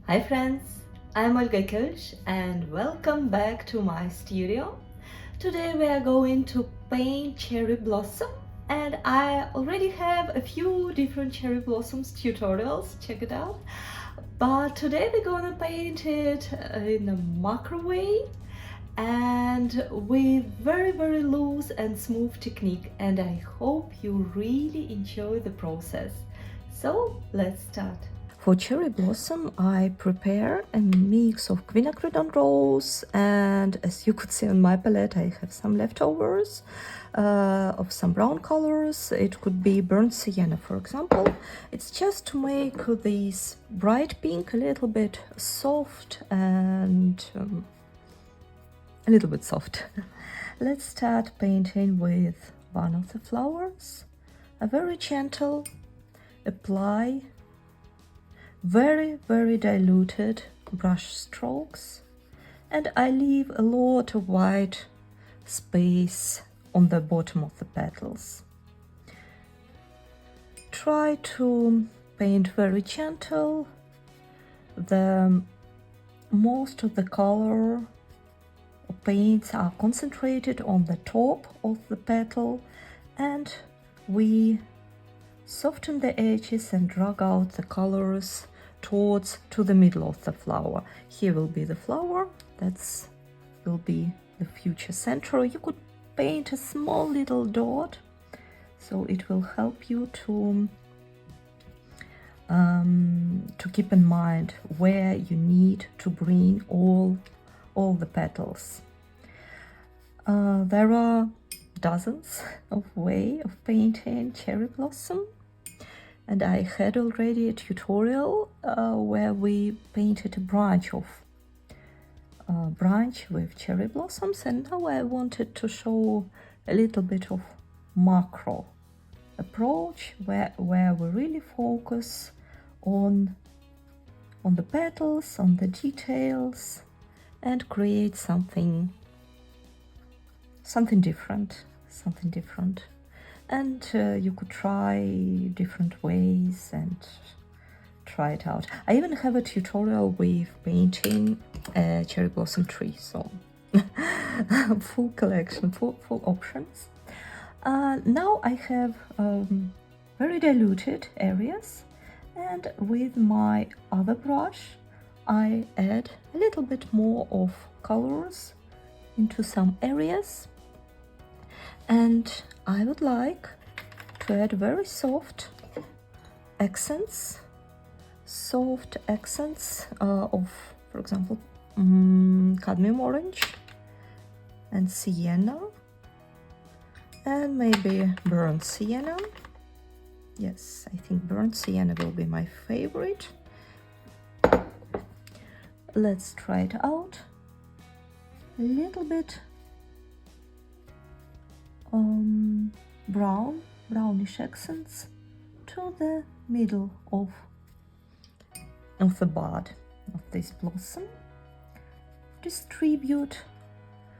Hi friends, I'm Olga Koelsch and welcome back to my studio. Today we are going to paint cherry blossom and I already have a few different cherry blossoms tutorials, check it out. But today we're gonna paint it in a macro way and with very loose and smooth technique, and I hope you really enjoy the process. So let's start. For cherry blossom, I prepare a mix of Quinacridone Rose, and as you could see on my palette, I have some leftovers of some brown colors. It could be burnt sienna, for example. It's just to make this bright pink a little bit soft and a little bit soft. Let's start painting with one of the flowers. A very gentle apply very diluted brush strokes, and I leave a lot of white space on the bottom of the petals. Try to paint very gentle. The most of the color paints are concentrated on the top of the petal, and we soften the edges and drag out the colors to the middle of the flower. Here will be the flower, that's will be the future center. You could paint a small little dot, so it will help you to keep in mind where you need to bring all the petals. There are dozens of ways of painting cherry blossom, and I had already a tutorial where we painted a branch with cherry blossoms, and now I wanted to show a little bit of macro approach where we really focus on the petals, on the details, and create something different. And you could try different ways and try it out. I even have a tutorial with painting a cherry blossom tree, so full collection, full options. Now I have very diluted areas, and with my other brush I add a little bit more of colors into some areas, and I would like to add very soft accents of, for example, cadmium orange and sienna, and maybe burnt sienna. Yes, I think burnt sienna will be my favorite. Let's try it out. A little bit brownish accents to the middle of the bud of this blossom. Distribute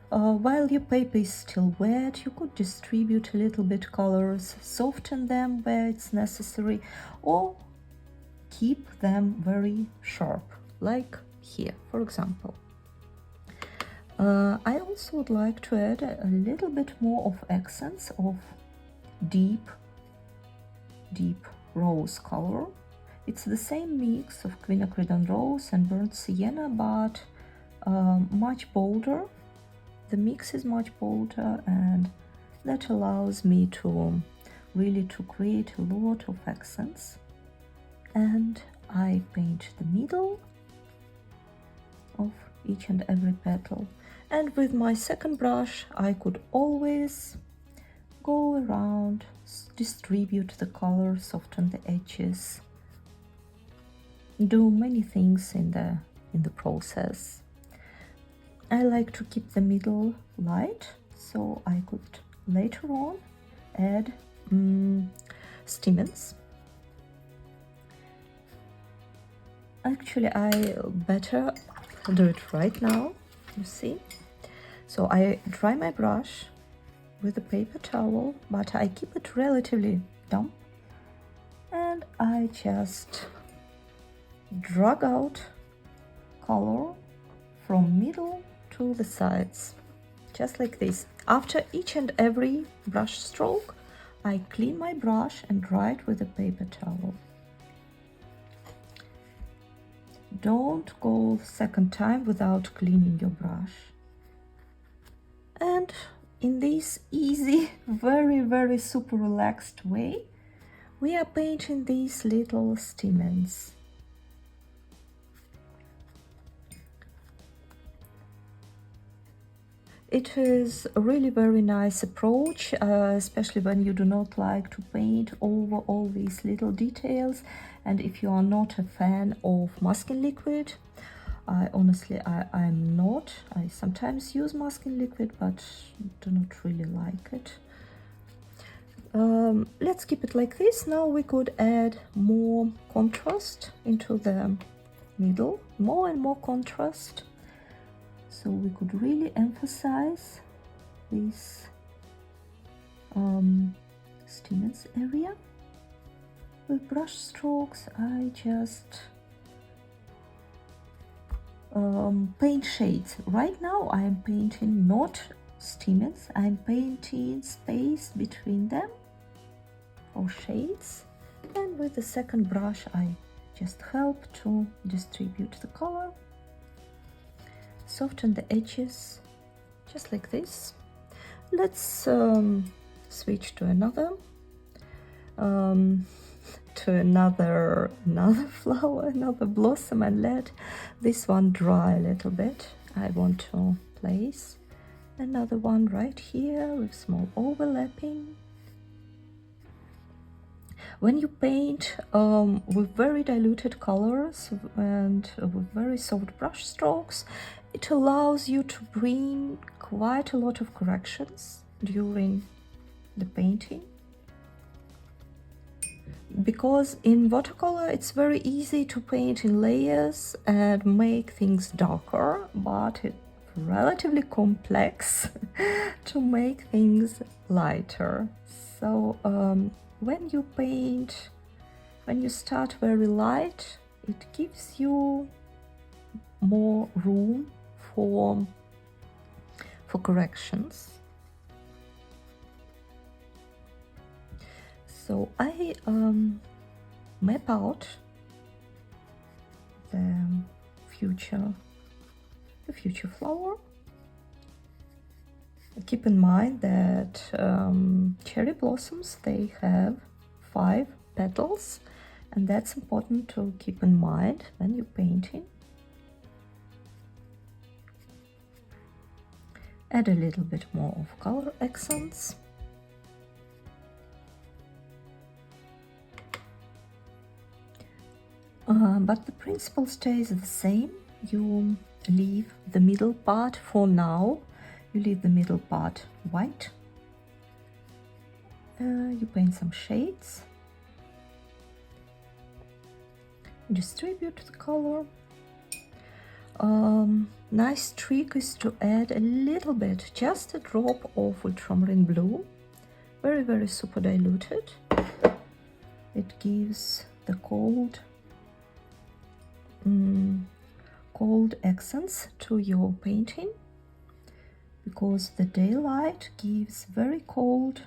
while your paper is still wet. You could distribute a little bit colors, soften them where it's necessary, or keep them very sharp, like here, for example. I also would like to add a little bit more of accents of deep rose color. It's the same mix of Quinacridone Rose and burnt sienna, but much bolder. The mix is much bolder, and that allows me to really to create a lot of accents. And I paint the middle of each and every petal. And with my second brush, I could always go around, distribute the color, soften the edges, do many things in the process. I like to keep the middle light, so I could later on add stamens. Actually, I better do it right now, you see. So I dry my brush with a paper towel, but I keep it relatively damp, and I just drag out color from middle to the sides, just like this. After each and every brush stroke, I clean my brush and dry it with a paper towel. Don't go the second time without cleaning your brush. And in this easy, very super relaxed way, we are painting these little stamens. It is a really very nice approach, especially when you do not like to paint over all these little details, and if you are not a fan of masking liquid. Honestly, I'm not. I sometimes use masking liquid, but do not really like it. Let's keep it like this. Now we could add more contrast into the middle, more and more contrast. So we could really emphasize this stamens area. With brush strokes, I just paint shades. Right now I am painting not stamens, I'm painting space between them, or shades. And with the second brush I just help to distribute the color. Soften the edges, just like this. Let's switch to another flower, another blossom, and let this one dry a little bit. I want to place another one right here with small overlapping. When you paint with very diluted colors and with very soft brush strokes, it allows you to bring quite a lot of corrections during the painting. Because in watercolor it's very easy to paint in layers and make things darker, but it's relatively complex to make things lighter. So when you paint, when you start very light, it gives you more room for corrections. So I map out the future flower. Keep in mind that cherry blossoms, they have 5 petals, and that's important to keep in mind when you're painting. Add a little bit more of color accents. But the principle stays the same. You leave the middle part for now. You leave the middle part white. You paint some shades. Distribute the color. Nice trick is to add a little bit, just a drop of Ultramarine Blue. Very super diluted. It gives the cold accents to your painting, because the daylight gives very cold,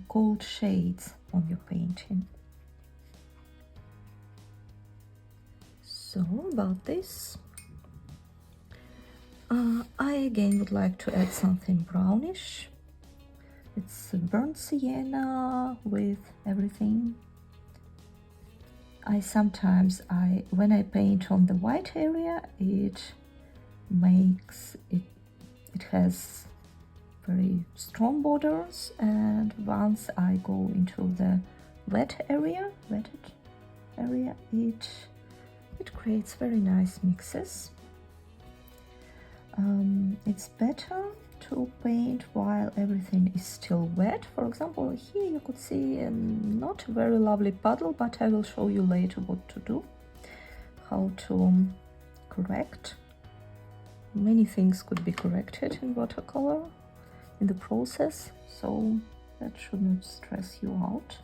cold shades on your painting. So about this, I again would like to add something brownish. It's a burnt sienna with everything. When I paint on the white area, it has very strong borders, and once I go into the wetted area, it creates very nice mixes. It's better to paint while everything is still wet. For example, here you could see not a very lovely puddle, but I will show you later what to do, how to correct. Many things could be corrected in watercolor in the process, so that should not stress you out.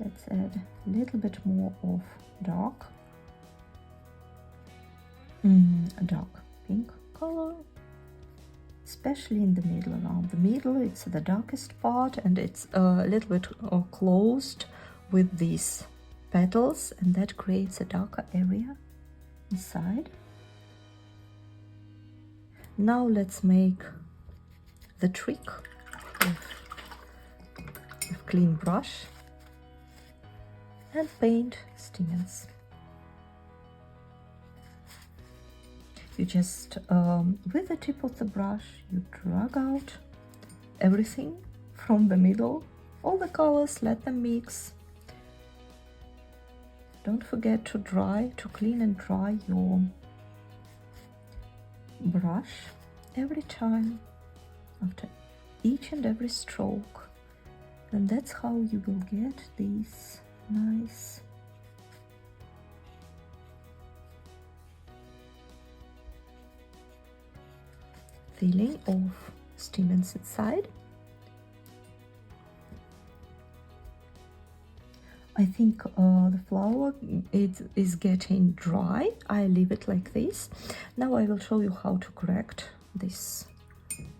Let's add a little bit more of dark pink color, especially in the middle. Around the middle, it's the darkest part, and it's a little bit closed with these petals, and that creates a darker area inside. Now let's make the trick with clean brush and paint stamens. You just, with the tip of the brush, you drag out everything from the middle, all the colors, let them mix. Don't forget to clean and dry your brush every time after each and every stroke. And that's how you will get these nice feeling of stamens inside. I think the flower is getting dry. I leave it like this. Now I will show you how to correct this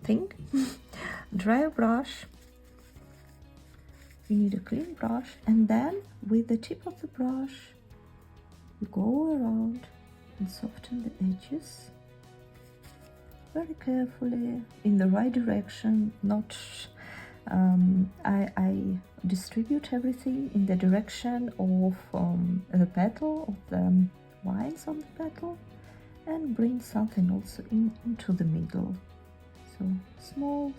thing. Dry brush. You need a clean brush, and then with the tip of the brush you go around and soften the edges very carefully in the right direction. Not I distribute everything in the direction of the petal, of the lines on the petal, and bring something also into the middle. So small,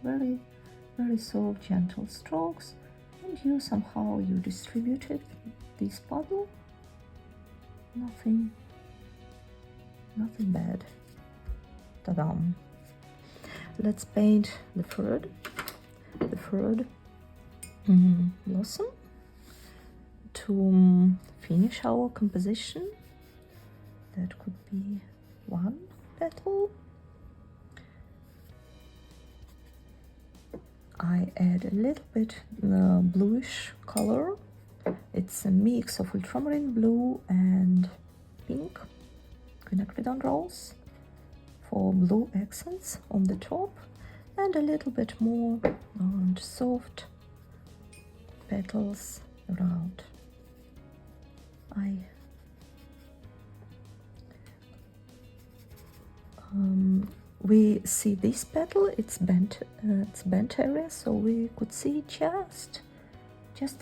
very, very soft, gentle strokes, and you somehow distributed this puddle. Nothing bad. Ta-da! Let's paint the third blossom to finish our composition. That could be one petal. I add a little bit bluish color. It's a mix of Ultramarine Blue and pink, Quinacridone Rose, for blue accents on the top, and a little bit more orange soft petals around. We see this petal, it's bent area, so we could see just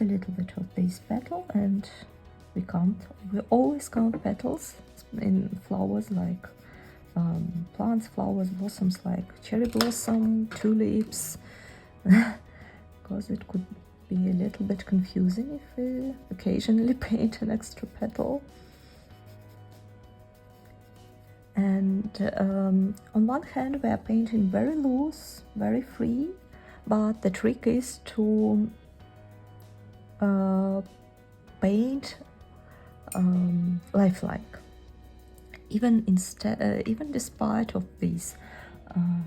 a little bit of this petal, and we always count petals in flowers like plants, flowers, blossoms like cherry blossom, tulips, because it could be a little bit confusing if we occasionally paint an extra petal. And on one hand we are painting very loose, very free, but the trick is to paint lifelike. Even despite of this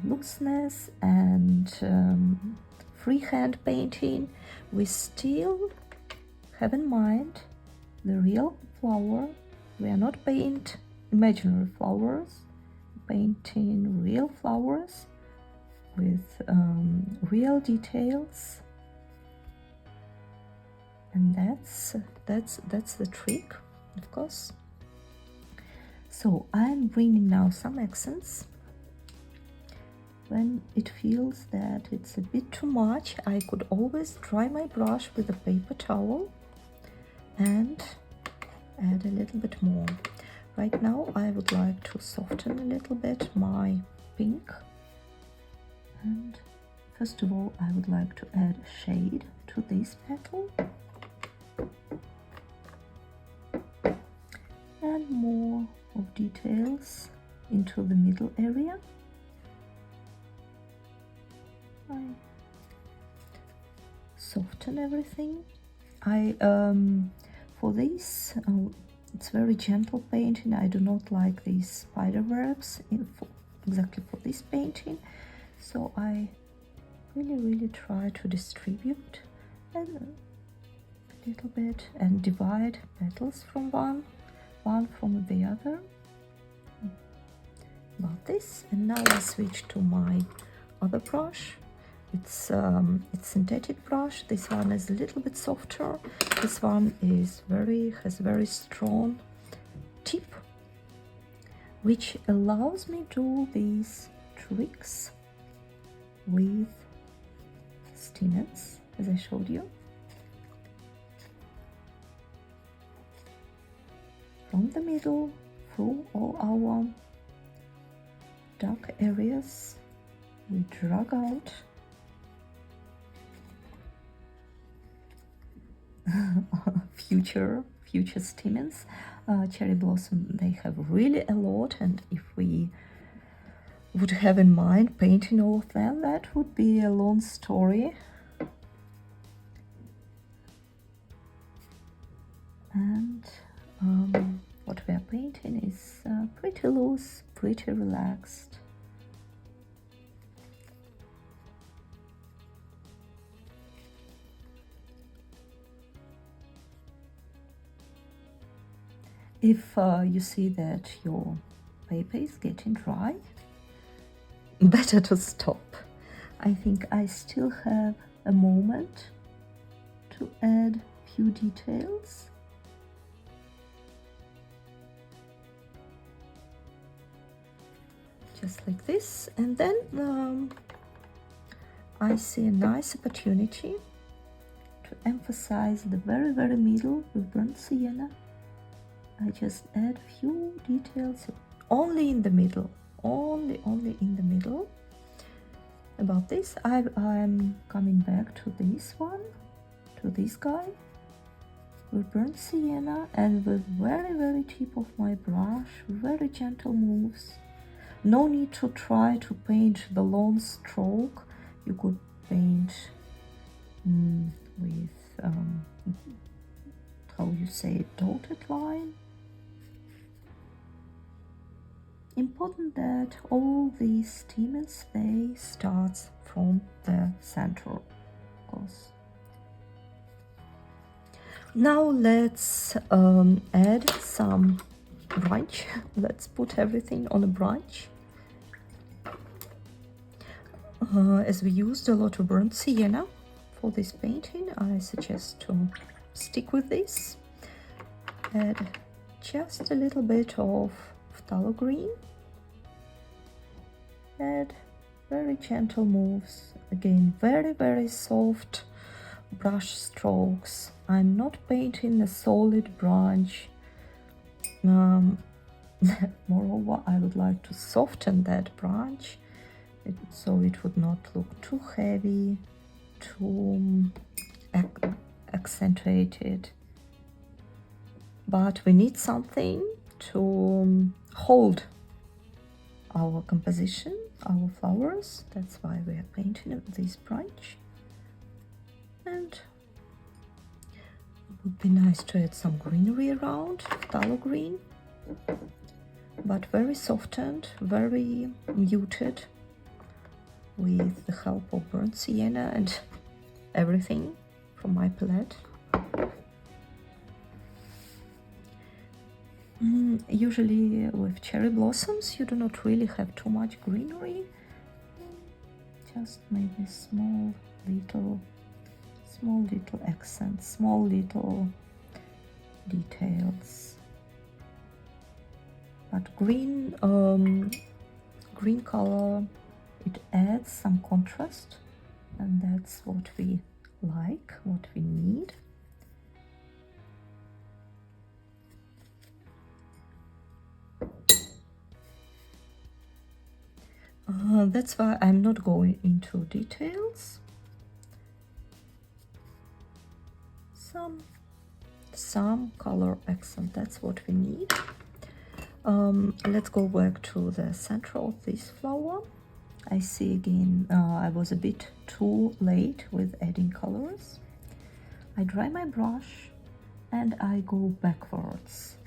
looseness and freehand painting, we still have in mind the real flower. We are not painting imaginary flowers, painting real flowers with real details, and that's the trick, of course. So I'm bringing now some accents. When it feels that it's a bit too much, I could always dry my brush with a paper towel and add a little bit more. Right now I would like to soften a little bit my pink, and first of all I would like to add a shade to this petal and more of details into the middle area. I soften everything. For this it's very gentle painting. I do not like these spider webs exactly for this painting, so I really try to distribute a little bit and divide petals from one from the other. About this, and now I switch to my other brush. It's synthetic brush. This one is a little bit softer. This one is has very strong tip, which allows me to do these tricks with stamens, as I showed you. From the middle through all our dark areas, we drag out future stamens. Cherry blossom, they have really a lot, and if we would have in mind painting all of them, that would be a long story. And what we are painting is pretty loose, pretty relaxed. If you see that your paper is getting dry, better to stop. I think I still have a moment to add a few details. Just like this, and then I see a nice opportunity to emphasize the very middle with burnt sienna. I just add a few details only in the middle, only in the middle. About this, I'm coming back to this one, to this guy with burnt sienna, and with very tip of my brush, very gentle moves. No need to try to paint the long stroke. You could paint with how you say, dotted line. Important that all these stamens, they start from the center, of course. Now let's add some branch. Let's put everything on a branch. As we used a lot of burnt sienna for this painting, I suggest to stick with this. Add just a little bit of phthalo green. Add very gentle moves. Again, very soft brush strokes. I'm not painting a solid branch. Moreover, I would like to soften that branch so it would not look too heavy, too accentuated. But we need something to hold our composition, our flowers. That's why we are painting this branch. And it would be nice to add some greenery around, phthalo green, but very softened, very muted, with the help of burnt sienna and everything from my palette. Usually with cherry blossoms you do not really have too much greenery, just maybe small little accents, small little details. But green color, it adds some contrast, and that's what we like, what we need. That's why I'm not going into details. Some color accent, that's what we need. Let's go back to the center of this flower. I see again I was a bit too late with adding colors. I dry my brush and I go backwards.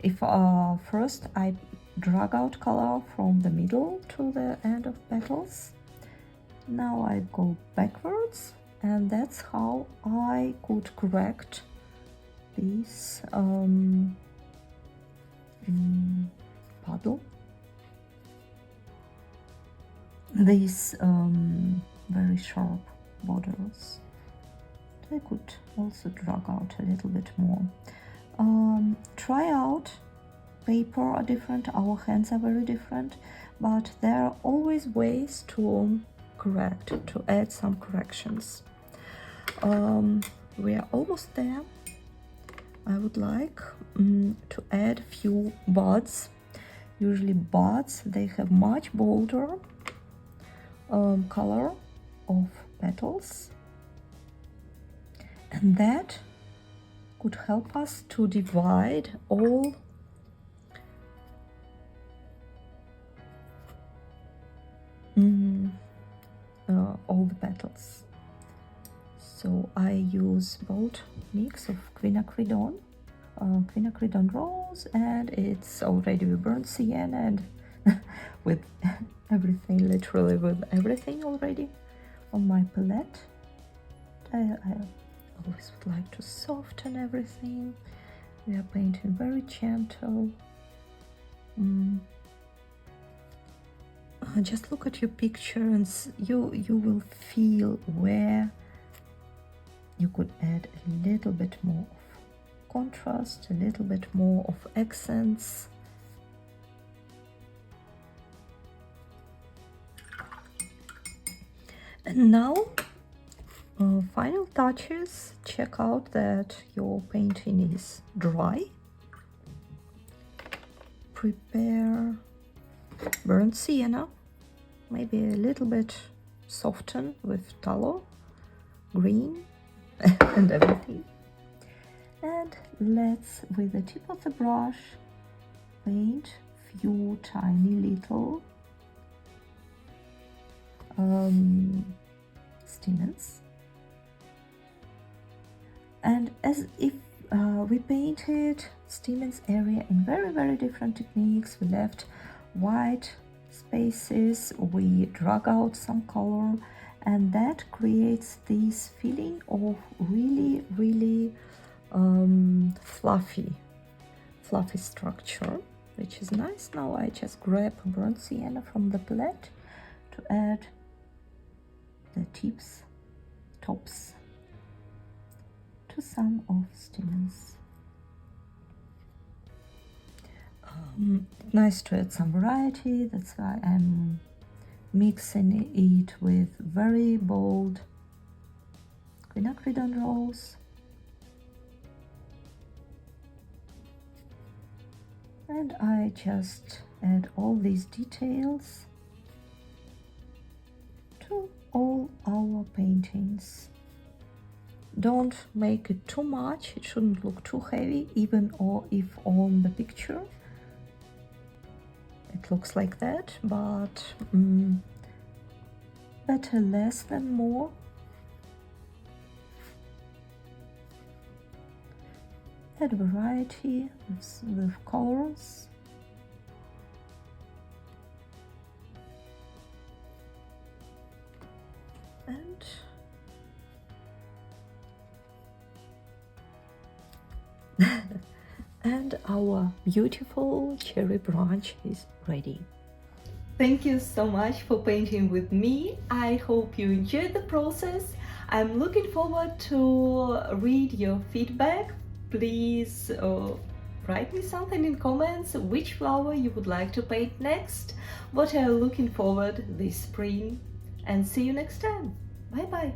If first I drag out color from the middle to the end of petals, now I go backwards and that's how I could correct this puddle, these very sharp borders. I could also drag out a little bit more. Try out. Paper are different, our hands are very different, but there are always ways to correct, to add some corrections. We are almost there. I would like to add a few buds. Usually buds, they have much bolder color of petals, and that could help us to divide all the petals. So I use both mix of Quinacridone Rose, and it's already with burnt sienna and with everything, literally with everything already on my palette. I always would like to soften everything. We are painting very gentle. Just look at your picture and you will feel where you could add a little bit more of contrast, a little bit more of accents. And now, final touches. Check out that your painting is dry. Prepare burnt sienna, maybe a little bit soften with phthalo green and everything. And let's, with the tip of the brush, paint few tiny little stamens. And as if we painted stamens area in very different techniques. We left white spaces, we drag out some color, and that creates this feeling of really fluffy structure, which is nice. Now I just grab burnt sienna from the palette to add the tops to some of stamens. Nice to add some variety, that's why I'm mixing it with very bold Quinacridone Rose and I just add all these details to all our paintings. Don't make it too much, it shouldn't look too heavy, even or if on the picture it looks like that, but better less than more. Add variety with colors. And our beautiful cherry branch is ready. Thank you so much for painting with me. I hope you enjoyed the process. I'm looking forward to read your feedback. Please write me something in comments, which flower you would like to paint next, what are you looking forward this spring, and see you next time. Bye bye.